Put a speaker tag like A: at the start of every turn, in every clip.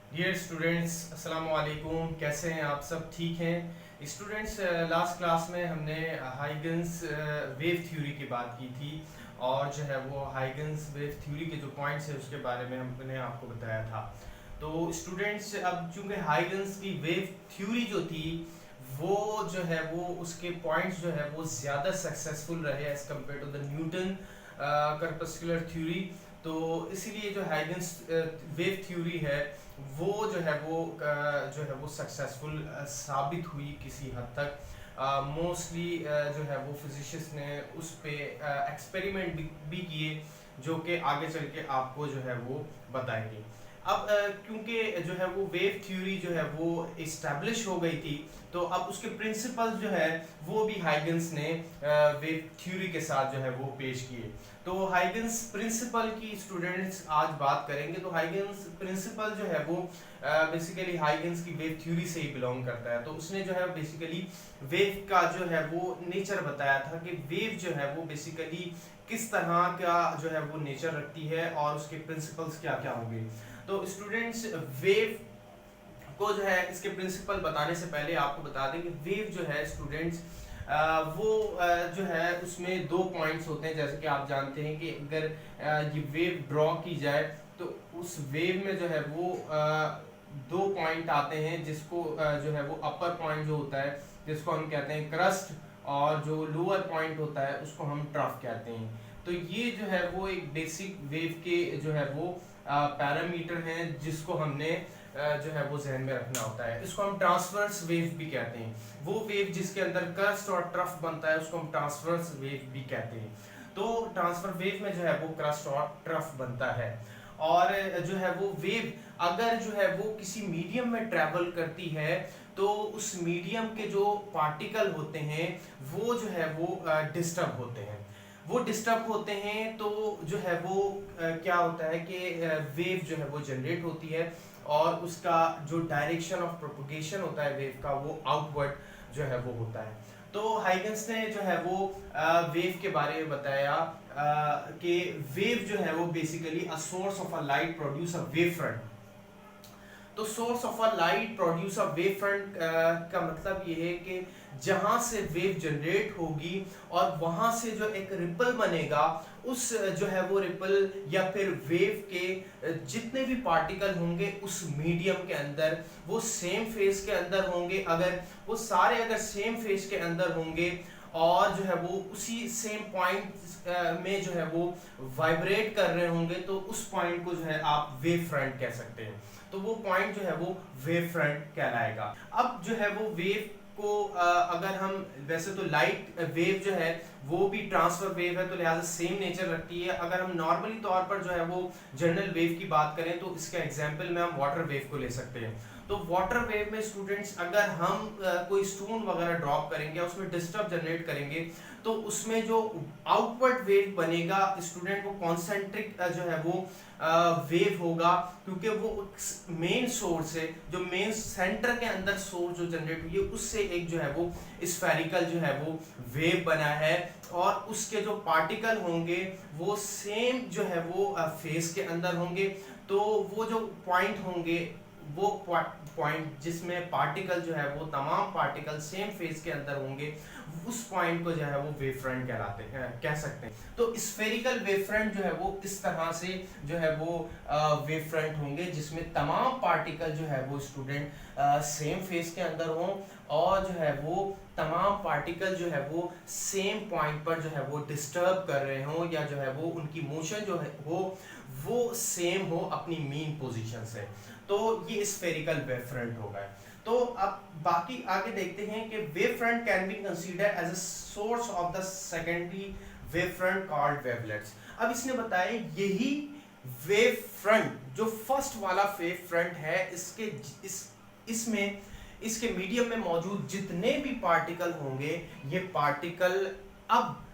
A: Dear students, अस्सलाम वालेकुम। कैसे हैं आप सब? ठीक हैं स्टूडेंट्स? लास्ट क्लास में हमने हाइगन्स वेव थ्योरी की बात की थी और जो है वो हाइगन्स वेव थ्योरी के जो पॉइंट्स है उसके बारे में हमने आपको बताया था। तो स्टूडेंट्स, अब चूंकि हाइगन्स की वेव थ्योरी जो थी वो जो है वो उसके पॉइंट्स जो है वो ज़्यादा सक्सेसफुल रहे as compared to the Newton corpuscular theory. तो इसीलिए जो हाइगन्स वेव थ्योरी है वो जो है वो सक्सेसफुल साबित हुई किसी हद तक। मोस्टली जो है वो फिजिशिस्ट ने उस पे एक्सपेरिमेंट भी किए जो कि आगे चल के आपको जो है वो बताएंगे। अब क्योंकि जो है वो वेव थ्योरी जो है वो इस्टेब्लिश हो गई थी, तो अब उसके प्रिंसिपल जो है वो भी हाइगन्स ने वेव थ्योरी के साथ जो है वो पेश किए। तो हाइगन्स प्रिंसिपल की स्टूडेंट्स आज बात करेंगे। तो हाइगन्स प्रिंसिपल जो है वो बेसिकली हाइगन्स की वेव थ्योरी से ही बिलोंग करता है। तो उसने जो है बेसिकली वेव का जो है वो नेचर बताया था कि वेव जो है वो बेसिकली किस तरह का जो है वो नेचर रखती है और उसके प्रिंसिपल्स क्या क्या होंगे। तो स्टूडेंट्स, वेव को जो है इसके प्रिंसिपल बताने से पहले आपको बता दें कि वेव जो है स्टूडेंट्स वो जो है उसमें दो पॉइंट्स होते हैं। जैसे कि आप जानते हैं कि अगर ये वेव ड्रॉ की जाए तो उस वेव में जो है वो दो पॉइंट आते हैं, जिसको जो है वो अपर पॉइंट जो होता है जिसको हम कहते हैं क्रस्ट, और जो लोअर पॉइंट होता है उसको हम ट्रफ कहते हैं। तो ये जो है वो एक बेसिक वेव के जो है वो पैरामीटर हैं जिसको हमने जो है वो जहन में रखना होता है। इसको हम ट्रांसवर्स वेव भी कहते हैं। वो वेव जिसके अंदर क्रस्ट और ट्रफ बनता है उसको हम ट्रांसवर्स वेव भी कहते हैं। तो ट्रांसफर वेव में जो है वो क्रस्ट और ट्रफ बनता है। और जो है वो वेव अगर जो है वो किसी मीडियम में ट्रैवल करती है तो उस मीडियम के जो पार्टिकल होते हैं वो जो है वो डिस्टर्ब होते हैं। वो डिस्टर्ब होते हैं तो जो है वो क्या होता है कि वेव जो है वो जनरेट होती है और उसका जो डायरेक्शन ऑफ प्रोपगेशन होता है वेव का वो आउटवर्ड जो है वो होता है। तो हाइगन्स ने जो है वो वेव के बारे में बताया कि वेव जो है वो basically a source of a light produce a wave front. तो source of a light produce a wave front का मतलब ये है कि जहां से वेव जनरेट होगी और वहां से जो एक रिपल बनेगा, उस जो है वो रिपल या फिर वेव के जितने भी पार्टिकल होंगे उस मीडियम के अंदर वो सेम फेज के अंदर होंगे। अगर वो सारे अगर सेम फेज के अंदर होंगे और जो है वो उसी सेम पॉइंट में जो है वो वाइब्रेट कर रहे होंगे तो उस पॉइंट को जो है आप वेव फ्रंट कह सकते हैं। तो वो पॉइंट जो है वो वेव फ्रंट कहलाएगा। अब जो है वो वेव को अगर हम वैसे तो लाइट वेव जो है वो भी ट्रांसफर वेव है तो लिहाजा सेम नेचर रखती है। अगर हम नॉर्मली तौर पर जो है वो जनरल वेव की बात करें तो इसका एग्जांपल में हम वाटर वेव को ले सकते हैं। तो वाटर वेव में स्टूडेंट्स अगर हम कोई स्टोन वगैरह ड्रॉप करेंगे उसमें डिस्टर्ब जनरेट करेंगे तो उसमें जो आउटवर्ड वेव बनेगा स्टूडेंट वो कॉन्सेंट्रिक जो है वो वेव होगा, क्योंकि वो मेन सोर्स है, जो मेन सेंटर के अंदर सोर्स जो जनरेट हुई है उससे एक जो है वो स्फेरिकल जो है वो वेव बना है और उसके जो पार्टिकल होंगे वो सेम जो है वो फेस के अंदर होंगे। तो वो जो पॉइंट होंगे वो पॉइंट जिसमें पार्टिकल जो है वो तमाम पार्टिकल सेम फेज के अंदर होंगे उस पॉइंट को जो है वो वेव फ्रंट कहलाते हैं, कह सकते हैं। तो स्फेरिकल वेव फ्रंट जो है वो इस तरह से जो है वो वेव फ्रंट होंगे जिसमें तमाम पार्टिकल जो है वो स्टूडेंट सेम फेज के अंदर हों और जो है वो तमाम पार्टिकल जो है वो सेम पॉइंट पर जो है वो डिस्टर्ब कर रहे हों या जो है वो उनकी मोशन जो है वो सेम हो अपनी मीन पोजीशन से। तो ये स्फेरिकल वेव फ्रंट होगा। तो अब बाकी आगे देखते हैं कि wave front can be consider as a source of the secondary wave front called wavelets. अब इसने बताया यही वेव फ्रंट जो फर्स्ट वाला वेव फ्रंट है इसमें इसके मीडियम में मौजूद जितने भी पार्टिकल होंगे ये पार्टिकल अब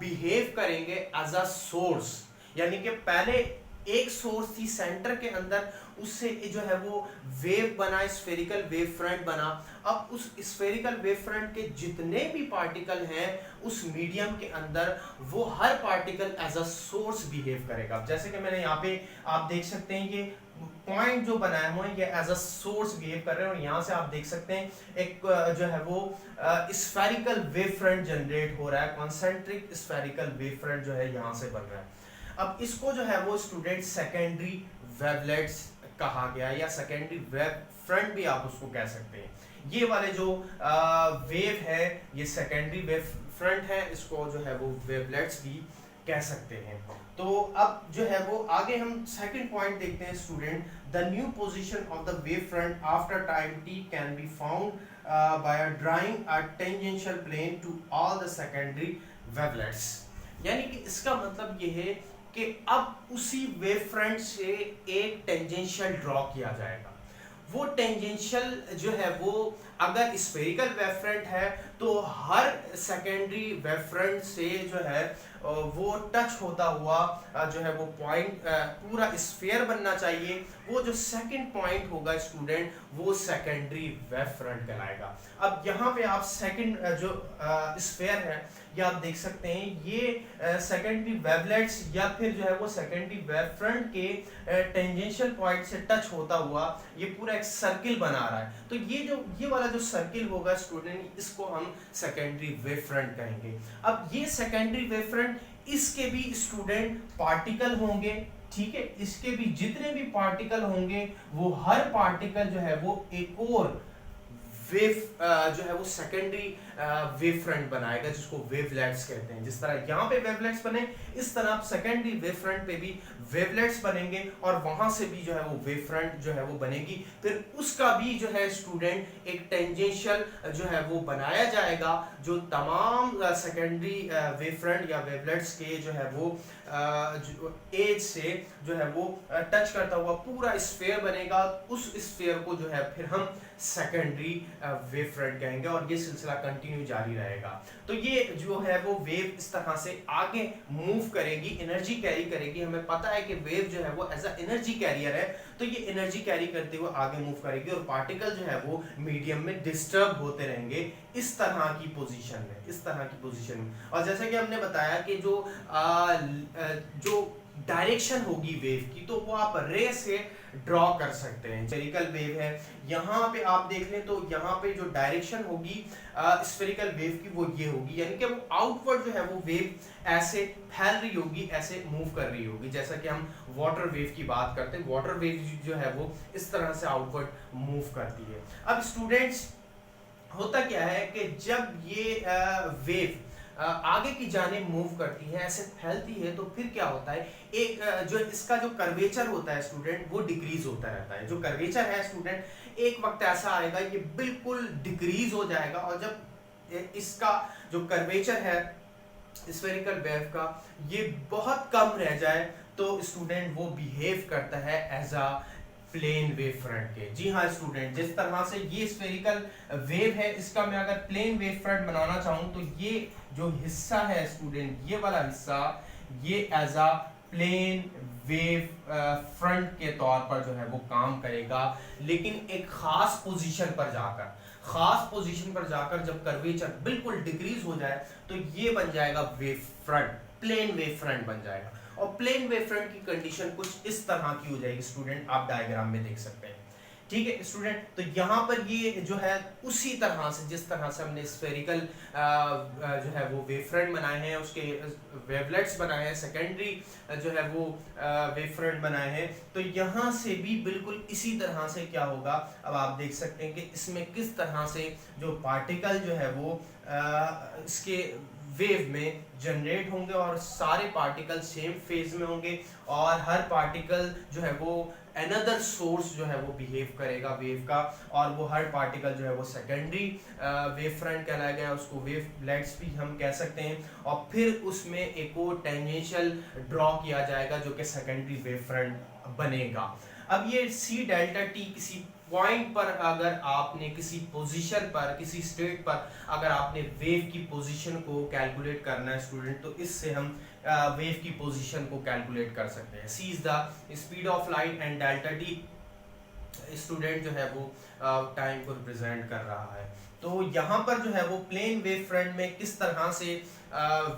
A: बिहेव करेंगे एज अ सोर्स। यानी कि पहले एक सोर्स थी सेंटर के अंदर, उससे जो है वो वेव बना, स्फेरिकल वेव फ्रंट बना। अब उस स्फेरिकल वेव फ्रंट के जितने भी पार्टिकल हैं उस मीडियम के अंदर वो हर particle as a source behave करेगा। जैसे कि मैंने यहाँ पे आप देख सकते हैं ये पॉइंट जो बनाए हुए हैं ये एज अ सोर्स बिहेव कर रहे हैं, और यहाँ से आप देख सकते हैं एक जो है वो स्फेरिकल वेव फ्रंट जनरेट हो रहा है, कॉन्सेंट्रिक स्फेरिकल वेव फ्रंट जो है यहाँ से बन रहा है। अब इसको जो है वो स्टूडेंट सेकेंडरी वेवलेट्स कहा गया, या सेकेंडरी वेव फ्रंट भी आप उसको कह सकते हैं। ये वाले जो वेव है ये सेकेंडरी वेव फ्रंट है, इसको जो है वो वेवलेट्स भी कह सकते हैं। तो अब जो है वो आगे हम सेकंड पॉइंट देखते हैं student, the new position of the wave front after time t can be found by drawing a tangential plane to all the secondary wavelets. यानी कि इसका मतलब ये है कि अब उसी वेव फ्रंट से एक टेंजेंशियल ड्रॉ किया जाएगा। वो टेंजेंशियल जो है वो अगर स्फेरिकल वेव फ्रंट है तो हर सेकेंडरी वेव फ्रंट से जो है वो टच होता हुआ जो है वो पॉइंट पूरा स्फीयर बनना चाहिए। वो जो सेकंड पॉइंट होगा स्टूडेंट वो सेकेंडरी वेव फ्रंट कहलाएगा। अब यहाँ पे आप सेकंड जो स्फीयर है ये आप देख सकते हैं, ये सेकेंडरी वेवलेट्स या फिर जो है वो सेकेंडरी वेव फ्रंट के टेंजेंशियल पॉइंट से टच होता हुआ ये पूरा एक सर्किल बना रहा है। तो ये वाला जो सर्किल होगा स्टूडेंट इसको हम सेकेंडरी वेव फ्रंट कहेंगे। अब ये सेकेंडरी वेव फ्रंट, इसके भी स्टूडेंट पार्टिकल होंगे, ठीक है, इसके भी जितने भी पार्टिकल होंगे वो हर पार्टिकल जो है वो एक और वेव जो है वो सेकेंडरी वेव फ्रंट बनाएगा जिसको वेवलेट्स कहते हैं। जिस तरह यहाँ पे वेवलेट्स बने इस तरह सेकेंडरी वेव फ्रंट पे भी वेवलेट्स बनेंगे और वहां से भी जो है वो वेव फ्रंट जो है वो बनेगी। फिर उसका भी जो है स्टूडेंट एक टेंजेंशियल जो है वो बनाया जाएगा जो तमाम सेकेंडरी वेव फ्रंट या वेवलेट्स के जो है वो एज से जो है वो टच करता हुआ पूरा स्फीयर बनेगा। उस स्फीयर को जो है फिर हम सेकेंडरी वेव फ्रंट कहेंगे और ये सिलसिला कंटिन्यू जारी रहेगा। तो ये जो है वो वेव इस तरह से आगे मूव करेगी, एनर्जी कैरी करेगी। हमें पता है कि वेव जो है वो एज अ एनर्जी कैरियर है, तो ये एनर्जी कैरी करते हुए आगे मूव करेगी और पार्टिकल जो है वो मीडियम में डिस्टर्ब होते रहेंगे इस तरह की पोजीशन में, इस तरह की पोजीशन में। और जैसे कि हमने बताया कि जो डायरेक्शन होगी वेव की तो वो आप रे से ड्रॉ कर सकते हैं। स्फेरिकल वेव है, यहाँ पे आप देख लें तो यहाँ पे जो डायरेक्शन होगी स्फेरिकल वेव की वो ये होगी, यानी कि वो आउटवर्ड जो है वो वेव ऐसे फैल रही होगी, ऐसे मूव कर रही होगी। जैसा कि हम वाटर वेव की बात करते हैं, वाटर वेव जो है वो इस तरह से आउटवर्ड मूव करती है। अब स्टूडेंट्स होता क्या है कि जब ये वेव आगे की जानिब मूव करती है, ऐसे फैलती है, तो फिर क्या होता है, एक जो इसका जो कर्वेचर होता है स्टूडेंट वो डिक्रीज होता रहता है। जो कर्वेचर है स्टूडेंट एक वक्त ऐसा आएगा ये बिल्कुल डिक्रीज हो जाएगा, और जब इसका जो कर्वेचर है स्फेरिकल वेव का ये बहुत कम रह जाए तो स्टूडेंट वो बिहेव करता है as a plane wave front के। जी हाँ स्टूडेंट, जिस तरह से ये स्फेरिकल वेव है इसका मैं अगर प्लेन वेव फ्रंट बनाना चाहूँ तो ये जो हिस्सा है स्टूडेंट, ये वाला हिस्सा ये as a plane wave front के तौर पर जो है वो काम करेगा। लेकिन एक खास पोजीशन पर जाकर, खास पोजीशन पर जाकर जब कर्वेचर बिल्कुल डिक्रीज हो जाए तो ये बन जाएगा wave front, plane wave front बन जाएगा। और प्लेन वेव फ्रंट की कंडीशन कुछ इस तरह की हो जाएगी स्टूडेंट, आप डायग्राम में देख सकते हैं। ठीक है स्टूडेंट, तो यहाँ पर ये जो है उसी तरह से जिस तरह से हमने स्फेरिकल जो है वो वेव फ्रंट बनाए हैं, उसके वेवलेट्स बनाए हैं, सेकेंडरी जो है वो वेव फ्रंट बनाए हैं, तो यहाँ से भी बिल्कुल इसी तरह से क्या होगा। अब आप देख सकते हैं कि इसमें किस तरह से जो पार्टिकल जो है वो इसके वेव में जनरेट होंगे और सारे पार्टिकल सेम फेज में होंगे, और हर पार्टिकल जो है वो अनदर सोर्स जो है वो बिहेव करेगा वेव का, और वो हर पार्टिकल जो है वो सेकेंडरी वेव फ्रंट कहलाया गया, उसको वेवलेट्स भी हम कह सकते हैं। और फिर उसमें एक और टेंजेंशियल ड्रॉ किया जाएगा जो कि सेकेंडरी वेव फ्रंट बनेगा। अब ये सी डेल्टा टी किसी पॉइंट पर अगर आपने किसी पोजीशन पर, किसी स्टेट पर अगर आपने वेव की पोजीशन को कैलकुलेट करना है स्टूडेंट, तो इससे हम वेव की पोजीशन को कैलकुलेट कर सकते हैं। C is the speed of light and delta T student जो है वो टाइम को रिप्रेजेंट कर रहा है। तो यहाँ पर जो है वो प्लेन वेव फ्रंट में किस तरह से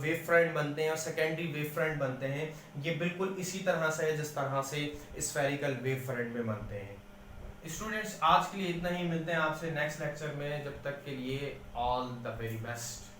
A: वेव फ्रंट बनते हैं और सेकेंडरी वेव फ्रंट बनते हैं, ये बिल्कुल इसी तरह से है जिस तरह से स्फेरिकल वेव फ्रंट में बनते हैं। स्टूडेंट्स आज के लिए इतना ही, मिलते हैं आपसे नेक्स्ट लेक्चर में, जब तक के लिए ऑल द वेरी बेस्ट।